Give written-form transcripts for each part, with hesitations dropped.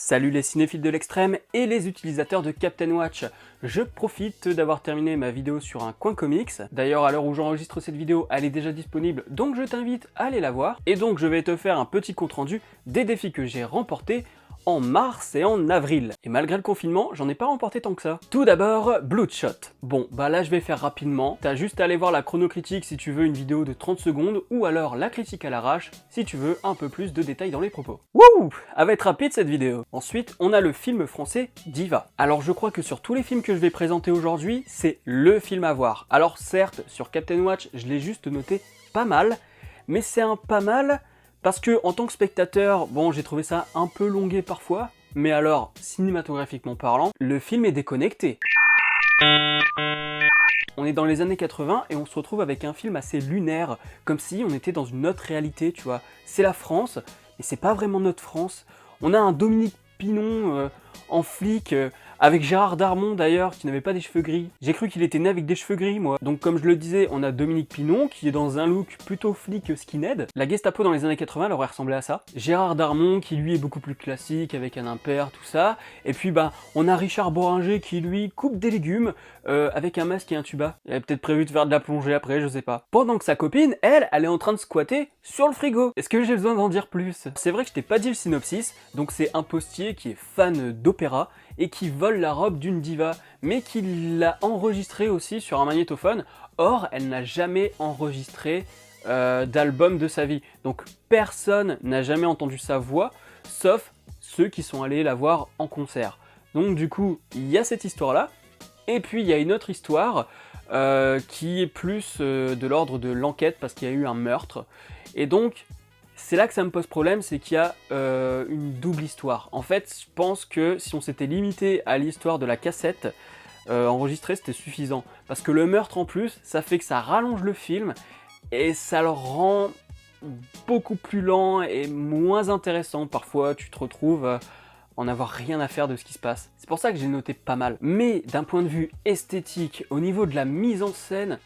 Salut les cinéphiles de l'extrême et les utilisateurs de Captain Watch. Je profite d'avoir terminé ma vidéo sur un coin comics. D'ailleurs, à l'heure où j'enregistre cette vidéo, elle est déjà disponible, donc je t'invite à aller la voir. Et donc je vais te faire un petit compte rendu des défis que j'ai remportés en mars et en avril. Et malgré le confinement, j'en ai pas remporté tant que ça. Tout d'abord, Bloodshot. Bon, bah là je vais faire rapidement. T'as juste à aller voir la chronocritique si tu veux une vidéo de 30 secondes, ou alors la critique à l'arrache si tu veux un peu plus de détails dans les propos. Wouh! Elle va être rapide cette vidéo. Ensuite, on a le film français Diva. Alors je crois que sur tous les films que je vais présenter aujourd'hui, c'est le film à voir. Alors certes, sur Captain Watch, je l'ai juste noté pas mal, mais c'est un pas mal parce que en tant que spectateur, bon, j'ai trouvé ça un peu longué parfois, mais alors, cinématographiquement parlant, le film est déconnecté. On est dans les années 80 et on se retrouve avec un film assez lunaire, comme si on était dans une autre réalité, tu vois. C'est la France, mais c'est pas vraiment notre France. On a un Dominique Pinon en flic, avec Gérard Darmon d'ailleurs, qui n'avait pas des cheveux gris. J'ai cru qu'il était né avec des cheveux gris, moi. Donc comme je le disais, on a Dominique Pinon, qui est dans un look plutôt flic skinhead. La Gestapo dans les années 80, elle aurait ressemblé à ça. Gérard Darmon, qui lui est beaucoup plus classique, avec un impair, tout ça. Et puis bah, on a Richard Boringer, qui lui coupe des légumes, avec un masque et un tuba. Il avait peut-être prévu de faire de la plongée après, je sais pas. Pendant que sa copine, elle est en train de squatter sur le frigo. Est-ce que j'ai besoin d'en dire plus? C'est vrai que je t'ai pas dit le synopsis, donc c'est un postier qui est fan d'opéra et qui vole la robe d'une diva, mais qui l'a enregistrée aussi sur un magnétophone. Or, elle n'a jamais enregistré d'album de sa vie. Donc personne n'a jamais entendu sa voix, sauf ceux qui sont allés la voir en concert. Donc du coup, il y a cette histoire-là, et puis il y a une autre histoire qui est plus de l'ordre de l'enquête, parce qu'il y a eu un meurtre. Et donc, c'est là que ça me pose problème, c'est qu'il y a une double histoire. En fait, je pense que si on s'était limité à l'histoire de la cassette enregistrée, c'était suffisant. Parce que le meurtre en plus, ça fait que ça rallonge le film, et ça le rend beaucoup plus lent et moins intéressant. Parfois, tu te retrouves en avoir rien à faire de ce qui se passe. C'est pour ça que j'ai noté pas mal. Mais d'un point de vue esthétique, au niveau de la mise en scène,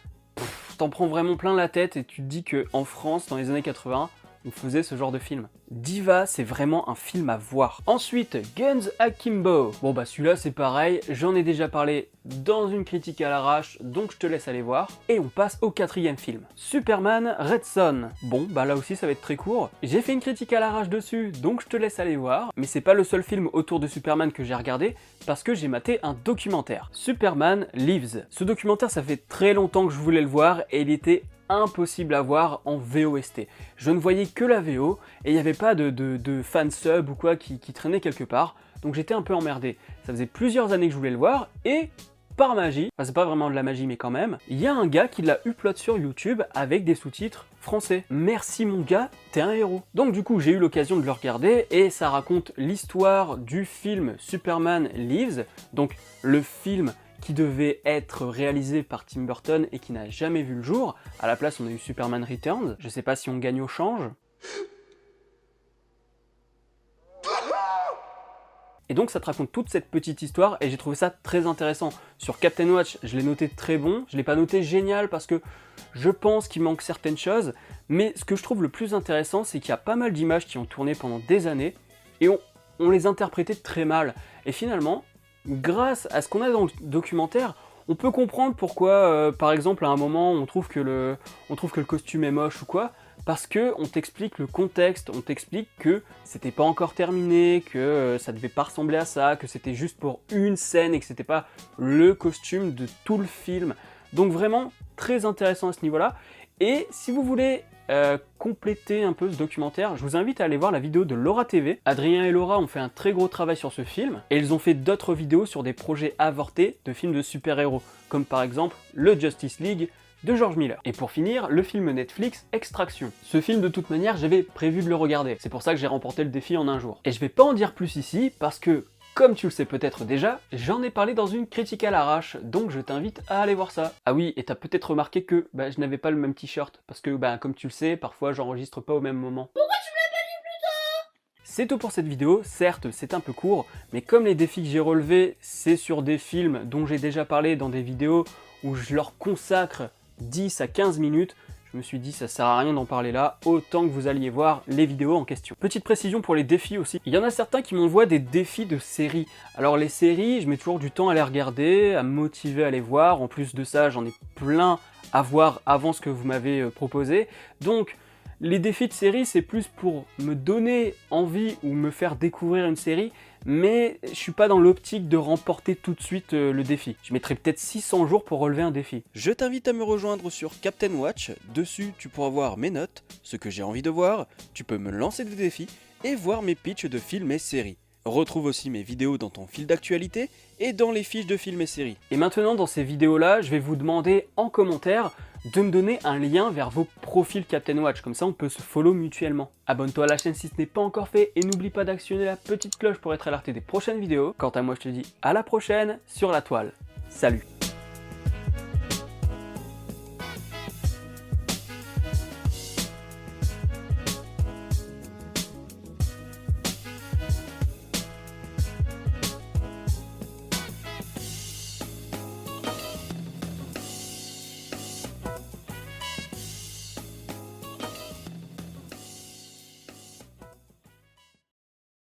t'en prends vraiment plein la tête et tu te dis qu'en France, dans les années 80, on faisait ce genre de film. Diva, c'est vraiment un film à voir. Ensuite, Guns Akimbo. Bon bah celui-là c'est pareil, j'en ai déjà parlé dans une critique à l'arrache, donc je te laisse aller voir. Et on passe au quatrième film. Superman Red Son. Bon bah là aussi ça va être très court. J'ai fait une critique à l'arrache dessus, donc je te laisse aller voir. Mais c'est pas le seul film autour de Superman que j'ai regardé, parce que j'ai maté un documentaire. Superman Lives. Ce documentaire, ça fait très longtemps que je voulais le voir et il était impossible à voir en VOST. Je ne voyais que la VO et il n'y avait pas de fansub ou quoi qui traînait quelque part, donc j'étais un peu emmerdé. Ça faisait plusieurs années que je voulais le voir et par magie, enfin c'est pas vraiment de la magie mais quand même, il y a un gars qui l'a upload sur YouTube avec des sous-titres français. Merci mon gars, t'es un héros. Donc du coup j'ai eu l'occasion de le regarder et ça raconte l'histoire du film Superman Lives, donc le film qui devait être réalisé par Tim Burton et qui n'a jamais vu le jour. À la place, on a eu Superman Returns. Je sais pas si on gagne au change. Et donc ça te raconte toute cette petite histoire et j'ai trouvé ça très intéressant. Sur Captain Watch, je l'ai noté très bon, je l'ai pas noté génial parce que je pense qu'il manque certaines choses, mais ce que je trouve le plus intéressant, c'est qu'il y a pas mal d'images qui ont tourné pendant des années et on les interprétait très mal. Et finalement, grâce à ce qu'on a dans le documentaire, on peut comprendre pourquoi, par exemple, à un moment, on trouve que le costume est moche ou quoi, parce que on t'explique le contexte, on t'explique que c'était pas encore terminé, que ça devait pas ressembler à ça, que c'était juste pour une scène et que c'était pas le costume de tout le film. Donc vraiment, très intéressant à ce niveau-là. Et si vous voulez compléter un peu ce documentaire, je vous invite à aller voir la vidéo de Laura TV. Adrien et Laura ont fait un très gros travail sur ce film, et ils ont fait d'autres vidéos sur des projets avortés de films de super-héros, comme par exemple le Justice League de George Miller. Et pour finir, le film Netflix Extraction. Ce film, de toute manière, j'avais prévu de le regarder, c'est pour ça que j'ai remporté le défi en un jour. Et je vais pas en dire plus ici, parce que comme tu le sais peut-être déjà, j'en ai parlé dans une critique à l'arrache, donc je t'invite à aller voir ça. Ah oui, et t'as peut-être remarqué que je n'avais pas le même t-shirt, parce que comme tu le sais, parfois j'enregistre pas au même moment. Pourquoi tu me l'as pas dit plus tôt? C'est tout pour cette vidéo, certes c'est un peu court, mais comme les défis que j'ai relevés, c'est sur des films dont j'ai déjà parlé dans des vidéos où je leur consacre 10 à 15 minutes, Je me suis dit ça sert à rien d'en parler là, autant que vous alliez voir les vidéos en question. Petite précision pour les défis aussi, il y en a certains qui m'envoient des défis de séries. Alors les séries, je mets toujours du temps à les regarder, à me motiver à les voir, en plus de ça j'en ai plein à voir avant ce que vous m'avez proposé. Donc les défis de série, c'est plus pour me donner envie ou me faire découvrir une série, mais je suis pas dans l'optique de remporter tout de suite le défi. Je mettrai peut-être 600 jours pour relever un défi. Je t'invite à me rejoindre sur Captain Watch. Dessus, tu pourras voir mes notes, ce que j'ai envie de voir, tu peux me lancer des défis et voir mes pitchs de films et séries. Retrouve aussi mes vidéos dans ton fil d'actualité et dans les fiches de films et séries. Et maintenant, dans ces vidéos-là, je vais vous demander en commentaire de me donner un lien vers vos profils Captain Watch, comme ça on peut se follow mutuellement. Abonne-toi à la chaîne si ce n'est pas encore fait et n'oublie pas d'actionner la petite cloche pour être alerté des prochaines vidéos. Quant à moi, je te dis à la prochaine sur la toile. Salut!